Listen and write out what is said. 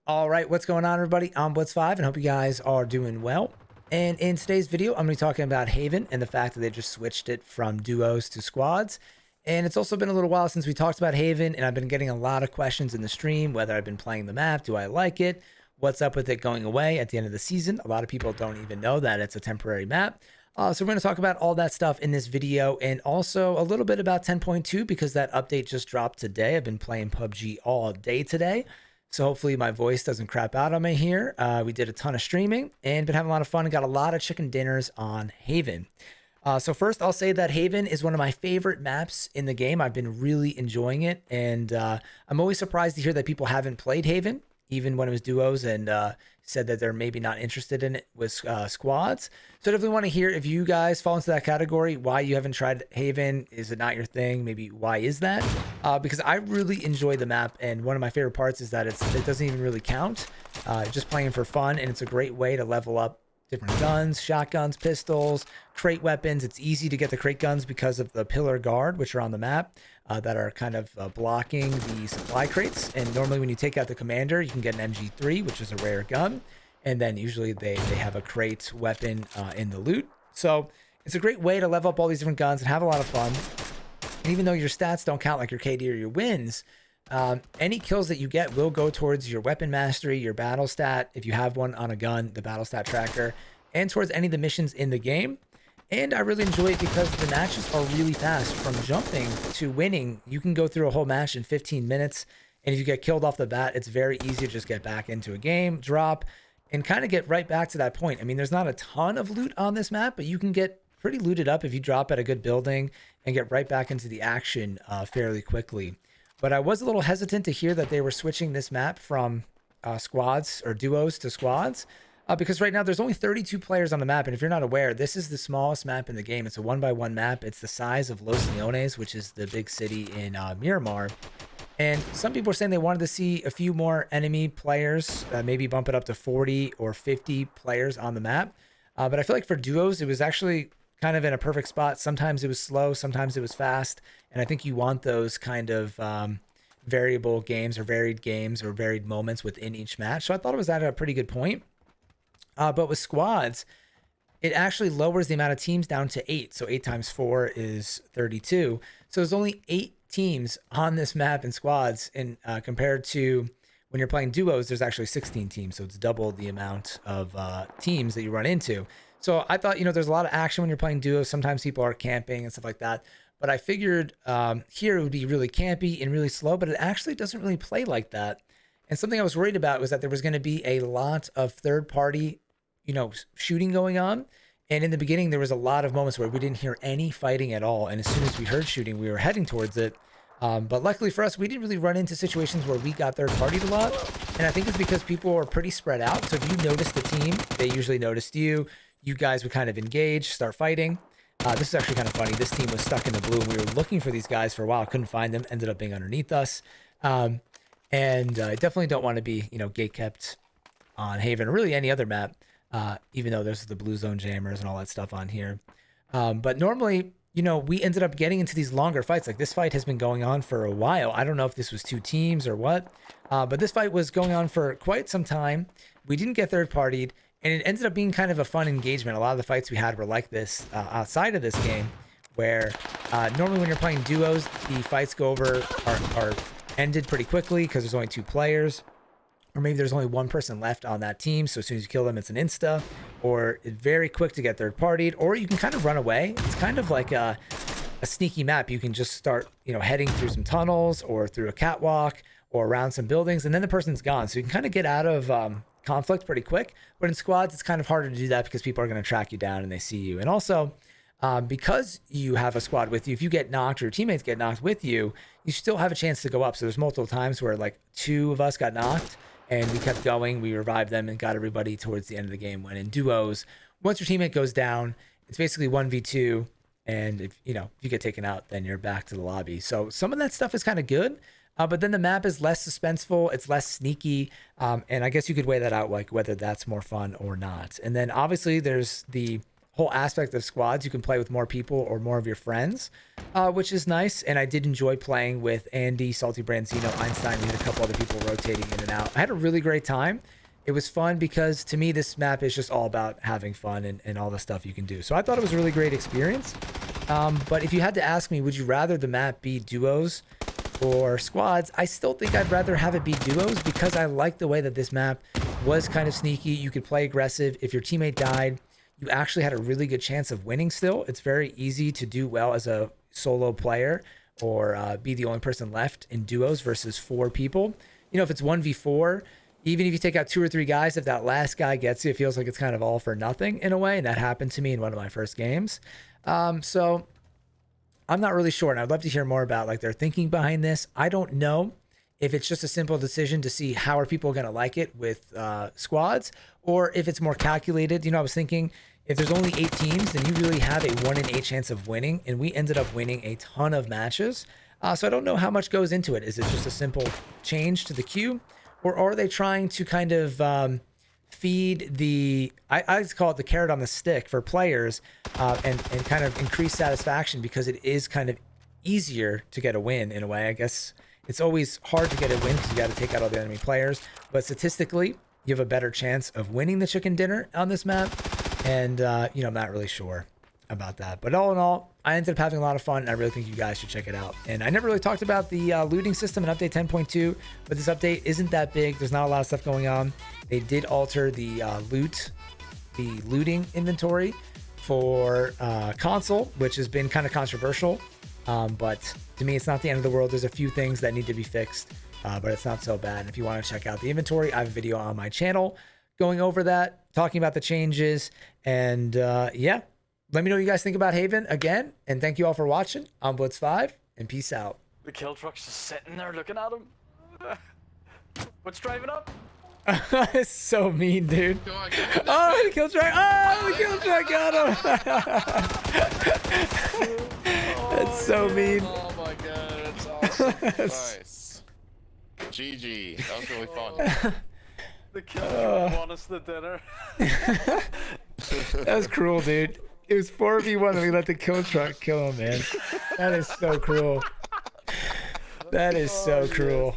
All right, what's going on, everybody? I'm Blitz5 and hope you guys are doing well. And in today's video, I'm going to be talking about Haven and the fact that they just switched it from duos to squads. And it's also been a little while since we talked about Haven, and I've been getting a lot of questions in the stream, whether I've been playing the map, do I like it, what's up with it going away at the end of the season. A lot of people don't even know that it's a temporary map. So we're going to talk about all that stuff in this video, and also a little bit about 10.2 because that update just dropped today. I've been playing PUBG all day today. So hopefully my voice doesn't crap out on me here. We did a ton of streaming and been having a lot of fun and got a lot of chicken dinners on Haven. So first I'll say that Haven is one of my favorite maps in the game. I've been really enjoying it, and I'm always surprised to hear that people haven't played Haven, even when it was duos, and said that they're maybe not interested in it with squads. So I definitely want to hear if you guys fall into that category, why you haven't tried Haven. Is it not your thing? Maybe why is that? Because I really enjoy the map, and one of my favorite parts is that it doesn't even really count. Just playing for fun, and it's a great way to level up different guns, shotguns, pistols, crate weapons. It's easy to get the crate guns because of the pillar guard, which are on the map, that are kind of blocking the supply crates. And normally when you take out the commander, you can get an MG3, which is a rare gun. And then usually they have a crate weapon in the loot. So it's a great way to level up all these different guns and have a lot of fun. And even though your stats don't count like your KD or your wins, any kills that you get will go towards your weapon mastery, your battle stat, if you have one on a gun, the battle stat tracker, and towards any of the missions in the game. And I really enjoy it because the matches are really fast. From jumping to winning, you can go through a whole match in 15 minutes. And if you get killed off the bat, it's very easy to just get back into a game, drop, and kind of get right back to that point. I mean, there's not a ton of loot on this map, but you can get pretty looted up if you drop at a good building and get right back into the action fairly quickly. But I was a little hesitant to hear that they were switching this map from squads or duos to squads, because right now there's only 32 players on the map. And if you're not aware, this is the smallest map in the game. It's a 1x1 map. It's the size of Los Leones, which is the big city in Miramar. And some people are saying they wanted to see a few more enemy players, maybe bump it up to 40 or 50 players on the map. But I feel like for duos, it was actually kind of in a perfect spot. Sometimes it was slow, sometimes it was fast. And I think you want those kind of variable games or varied moments within each match. So I thought it was at a pretty good point. But with squads, it actually lowers the amount of teams down to 8. So 8 times 4 is 32. So there's only 8 teams on this map in squads, and compared to when you're playing duos, there's actually 16 teams. So it's double the amount of teams that you run into. So I thought, there's a lot of action when you're playing duos. Sometimes people are camping and stuff like that. But I figured here it would be really campy and really slow, but it actually doesn't really play like that. And something I was worried about was that there was going to be a lot of third-party, shooting going on. And in the beginning, there was a lot of moments where we didn't hear any fighting at all. And as soon as we heard shooting, we were heading towards it. But luckily for us, we didn't really run into situations where we got third-partied a lot. And I think it's because people were pretty spread out. So if you noticed the team, they usually noticed you. You guys would kind of engage, start fighting. This is actually kind of funny. This team was stuck in the blue, and we were looking for these guys for a while. Couldn't find them. Ended up being underneath us. And I definitely don't want to be, gate-kept on Haven or really any other map, even though there's the blue zone jammers and all that stuff on here. But normally, we ended up getting into these longer fights. Like this fight has been going on for a while. I don't know if this was 2 teams or what, but this fight was going on for quite some time. We didn't get third-partied. And it ended up being kind of a fun engagement. A lot of the fights we had were like this outside of this game, where normally when you're playing duos, the fights are ended pretty quickly because there's only 2 players. Or maybe there's only 1 person left on that team. So as soon as you kill them, it's an insta. Or it's very quick to get third-partied. Or you can kind of run away. It's kind of like a sneaky map. You can just start, heading through some tunnels or through a catwalk or around some buildings. And then the person's gone. So you can kind of get out of conflict pretty quick. But in squads, it's kind of harder to do that because people are going to track you down and they see you. And also, because you have a squad with you, if you get knocked or your teammates get knocked with you, you still have a chance to go up. So there's multiple times where like 2 of us got knocked and we kept going. We revived them and got everybody towards the end of the game. When in duos, once your teammate goes down, it's basically 1v2. And if you get taken out, then you're back to the lobby. So some of that stuff is kind of good. But then the map is less suspenseful. It's less sneaky. And I guess you could weigh that out, like whether that's more fun or not. And then obviously there's the whole aspect of squads. You can play with more people or more of your friends, which is nice. And I did enjoy playing with Andy, Salty Branzino, Einstein. We had a couple other people rotating in and out. I had a really great time. It was fun because to me, this map is just all about having fun and all the stuff you can do. So I thought it was a really great experience. But if you had to ask me, would you rather the map be duos or squads? I still think I'd rather have it be duos because I like the way that this map was kind of sneaky. You could play aggressive. If your teammate died, you actually had a really good chance of winning still. It's very easy to do well as a solo player or be the only person left in duos versus 4 people. You know, if it's 1v4, even if you take out 2 or 3 guys, if that last guy gets you, it feels like it's kind of all for nothing in a way. And that happened to me in one of my first games. So I'm not really sure. And I'd love to hear more about like their thinking behind this. I don't know if it's just a simple decision to see how are people going to like it with squads, or if it's more calculated. You know, I was thinking if there's only 8 teams, then you really have a 1 in 8 chance of winning. And we ended up winning a ton of matches. So I don't know how much goes into it. Is it just a simple change to the queue? Or are they trying to kind of feed the, I like to call it the carrot on the stick for players and kind of increase satisfaction because it is kind of easier to get a win in a way. I guess it's always hard to get a win because you got to take out all the enemy players. But statistically, you have a better chance of winning the chicken dinner on this map. And, you know, I'm not really sure about that. But all in all, I ended up having a lot of fun, and I really think you guys should check it out. And I never really talked about the looting system in update 10.2, but this update isn't that big. There's not a lot of stuff going on. They did alter the looting inventory for console, which has been kind of controversial. But to me, it's not the end of the world. There's a few things that need to be fixed, but it's not so bad. And if you want to check out the inventory, I have a video on my channel going over that, talking about the changes. And yeah, let me know what you guys think about Haven again. And thank you all for watching. I'm Blitz5, and peace out. The kill truck's just sitting there looking at him. What's driving up? It's so mean, dude. Oh, the kill truck! Oh, the kill truck got him! That's so mean. Oh my god, that's awesome. Nice. GG. That was really fun. The kill truck won us the dinner. That was cruel, dude. It was 4v1 and we let the kill truck kill him, man. That is so cruel. That is so cruel.